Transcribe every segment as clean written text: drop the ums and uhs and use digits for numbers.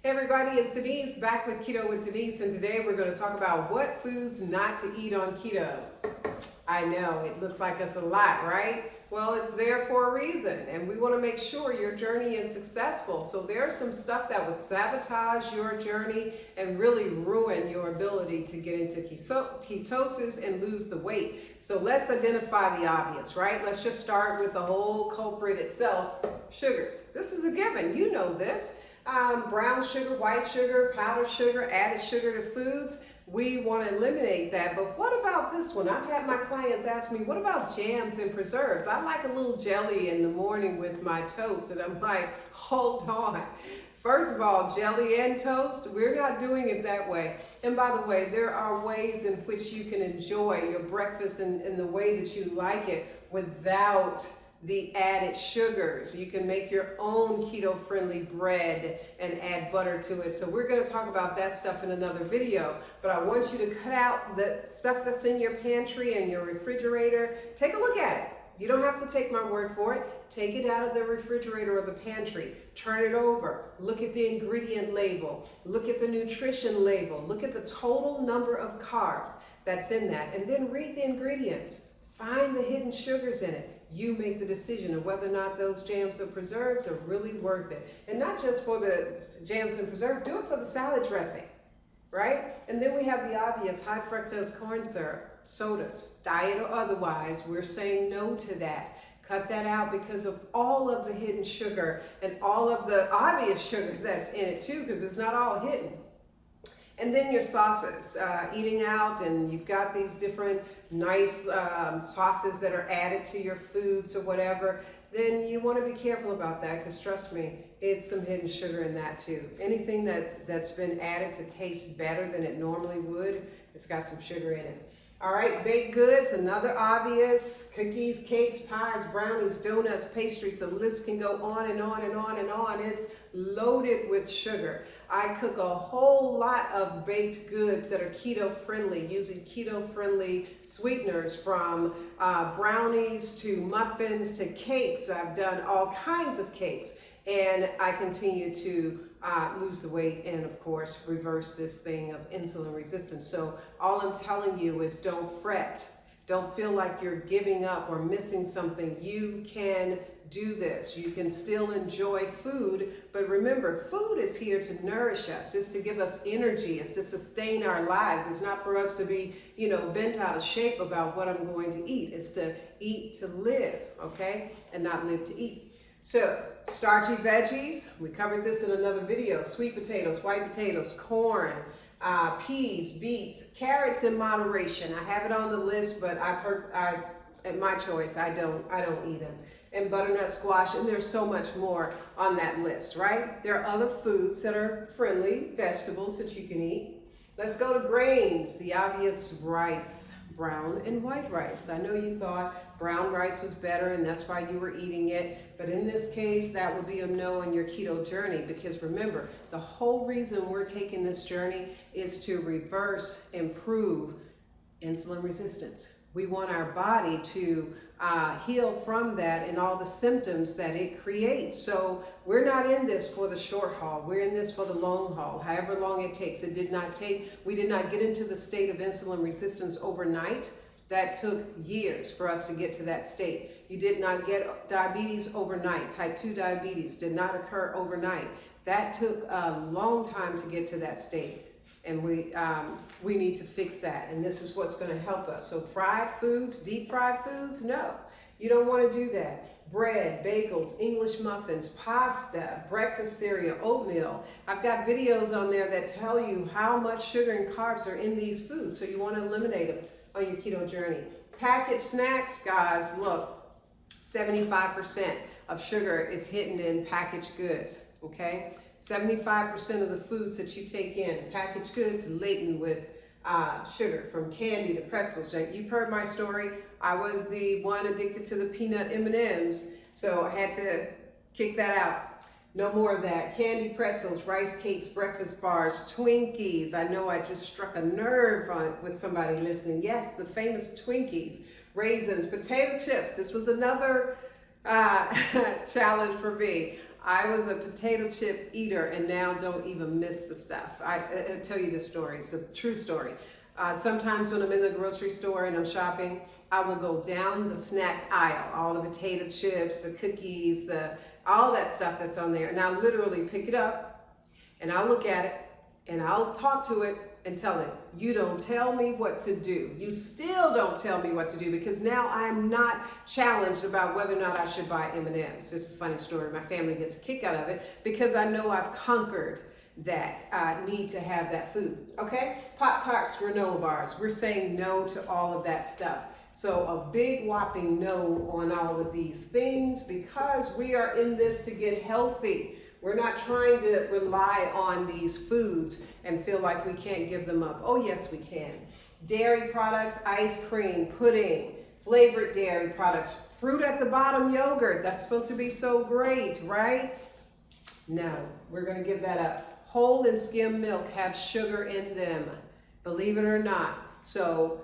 Hey everybody, it's Denise back with Keto with Denise, and today we're going to talk about what foods not to eat on keto. I know, it looks like it's a lot, right? Well, it's there for a reason, and we want to make sure your journey is successful. So there's some stuff that will sabotage your journey and really ruin your ability to get into ketosis and lose the weight. So let's identify the obvious, right? Let's just start with the whole culprit itself, sugars. This is a given, you know this. Brown sugar, white sugar, powdered sugar, added sugar to foods. We want to eliminate that. But what about this one? I've had my clients ask me, what about jams and preserves? I like a little jelly in the morning with my toast. And I'm like, hold on. First of all, jelly and toast, we're not doing it that way. And by the way, there are ways in which you can enjoy your breakfast in the way that you like it without the added sugars. You can make your own keto-friendly bread and add butter to it. So we're going to talk about that stuff in another video. But I want you to cut out the stuff that's in your pantry and your refrigerator. Take a look at it. You don't have to take my word for it. Take it out of the refrigerator or the pantry. Turn it over. Look at the ingredient label. Look at the nutrition label. Look at the total number of carbs that's in that. And then read the ingredients. Find the hidden sugars in it. You make the decision of whether or not those jams or preserves are really worth it. And not just for the jams and preserves, do it for the salad dressing, right? And then we have the obvious high fructose corn syrup, sodas, diet or otherwise. We're saying no to that. Cut that out because of all of the hidden sugar and all of the obvious sugar that's in it too, because it's not all hidden. And then your sauces, eating out, and you've got these different nice sauces that are added to your foods or whatever, then you want to be careful about that, because trust me, it's some hidden sugar in that too. Anything that's been added to taste better than it normally would, it's got some sugar in it. All right, baked goods, another obvious, cookies, cakes, pies, brownies, donuts, pastries, the list can go on and on and on and on. It's loaded with sugar. I cook a whole lot of baked goods that are keto friendly, using keto friendly sweeteners, from brownies to muffins to cakes. I've done all kinds of cakes, and I continue to lose the weight and, of course, reverse this thing of insulin resistance. So all I'm telling you is don't fret. Don't feel like you're giving up or missing something. You can do this. You can still enjoy food, but remember, food is here to nourish us. It's to give us energy. It's to sustain our lives. It's not for us to be, bent out of shape about what I'm going to eat. It's to eat to live, okay? And not live to eat. So, starchy veggies, we covered this in another video. Sweet potatoes, white potatoes, corn, peas, beets, carrots in moderation. I have it on the list, but at my choice, I don't eat them. And butternut squash, and there's so much more on that list, right? There are other foods that are friendly, vegetables that you can eat. Let's go to grains, the obvious rice, brown and white rice. I know you thought brown rice was better and that's why you were eating it, but in this case, that would be a no on your keto journey, because remember, the whole reason we're taking this journey is to reverse, improve insulin resistance. We want our body to heal from that and all the symptoms that it creates. So we're not in this for the short haul. We're in this for the long haul, however long it takes. We did not get into the state of insulin resistance overnight. That took years for us to get to that state. You did not get diabetes overnight. Type 2 diabetes did not occur overnight. That took a long time to get to that state. And we need to fix that, and this is what's going to help us. So fried foods, deep fried foods, no, you don't want to do that. Bread, bagels, English muffins, pasta, breakfast cereal, oatmeal. I've got videos on there that tell you how much sugar and carbs are in these foods, so you want to eliminate them on your keto journey. Packaged snacks, guys, look, 75% of sugar is hidden in packaged goods, okay? 75% of the foods that you take in, packaged goods, laden with sugar, from candy to pretzels. You've heard my story. I was the one addicted to the peanut M&Ms, so I had to kick that out. No more of that. Candy, pretzels, rice cakes, breakfast bars, Twinkies. I know I just struck a nerve with somebody listening. Yes, the famous Twinkies. Raisins, potato chips. This was another challenge for me. I was a potato chip eater and now don't even miss the stuff. I'll tell you this story. It's a true story. Sometimes when I'm in the grocery store and I'm shopping, I will go down the snack aisle, all the potato chips, the cookies, all that stuff that's on there. And I'll literally pick it up and I'll look at it and I'll talk to it and tell it, you don't tell me what to do. You still don't tell me what to do, because now I'm not challenged about whether or not I should buy M&Ms. It's a funny story. My family gets a kick out of it because I know I've conquered that need to have that food, okay? Pop-Tarts, granola bars, we're saying no to all of that stuff. So a big whopping no on all of these things, because we are in this to get healthy. We're not trying to rely on these foods and feel like we can't give them up. Oh yes, we can. Dairy products, ice cream, pudding, flavored dairy products, fruit at the bottom, yogurt, that's supposed to be so great, right? No, we're gonna give that up. Whole and skim milk have sugar in them, believe it or not. So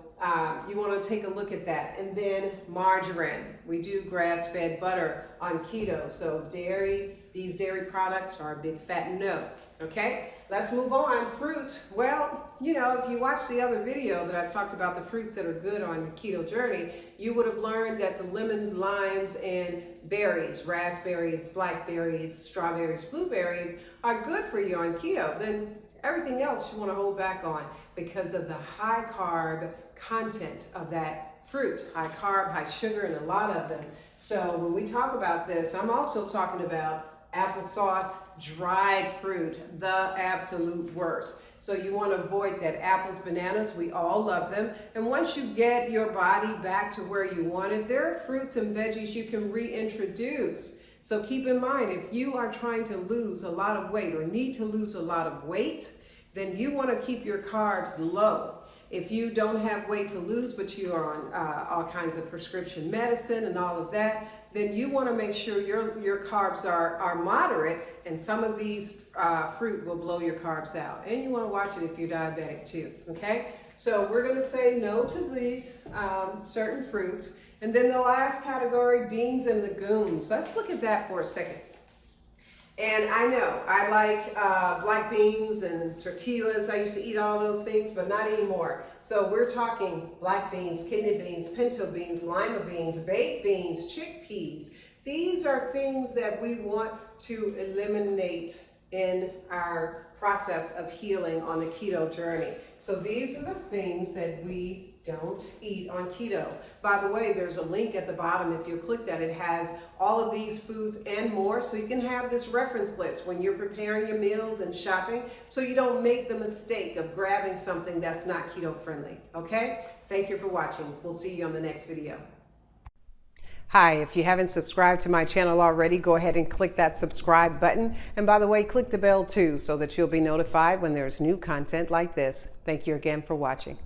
you want to take a look at that. And then margarine. We do grass-fed butter on keto. So these dairy products are a big fat no. Okay, let's move on. Fruits. Well, you know, if you watch the other video that I talked about the fruits that are good on the keto journey, you would have learned that the lemons, limes, and berries, raspberries, blackberries, strawberries, blueberries are good for you on keto. Then everything else you want to hold back on because of the high carb content of that fruit. High carb, high sugar, and a lot of them. So when we talk about this, I'm also talking about applesauce, dried fruit, the absolute worst. So you want to avoid that. Apples, bananas, we all love them. And once you get your body back to where you want it, there are fruits and veggies you can reintroduce. So keep in mind, if you are trying to lose a lot of weight or need to lose a lot of weight, then you want to keep your carbs low. If you don't have weight to lose, but you are on all kinds of prescription medicine and all of that, then you want to make sure your carbs are moderate, and some of these fruit will blow your carbs out. And you want to watch it if you're diabetic too, okay? So we're going to say no to these certain fruits. And then the last category, beans and legumes. Let's look at that for a second. And I know, I like black beans and tortillas. I used to eat all those things, but not anymore. So we're talking black beans, kidney beans, pinto beans, lima beans, baked beans, chickpeas. These are things that we want to eliminate in our process of healing on the keto journey. So these are the things that we don't eat on keto. By the way, there's a link at the bottom. If you click that, it has all of these foods and more, so you can have this reference list when you're preparing your meals and shopping, so you don't make the mistake of grabbing something that's not keto friendly. Okay? Thank you for watching. We'll see you on the next video. Hi, if you haven't subscribed to my channel already, go ahead and click that subscribe button. And by the way, click the bell too, so that you'll be notified when there's new content like this. Thank you again for watching.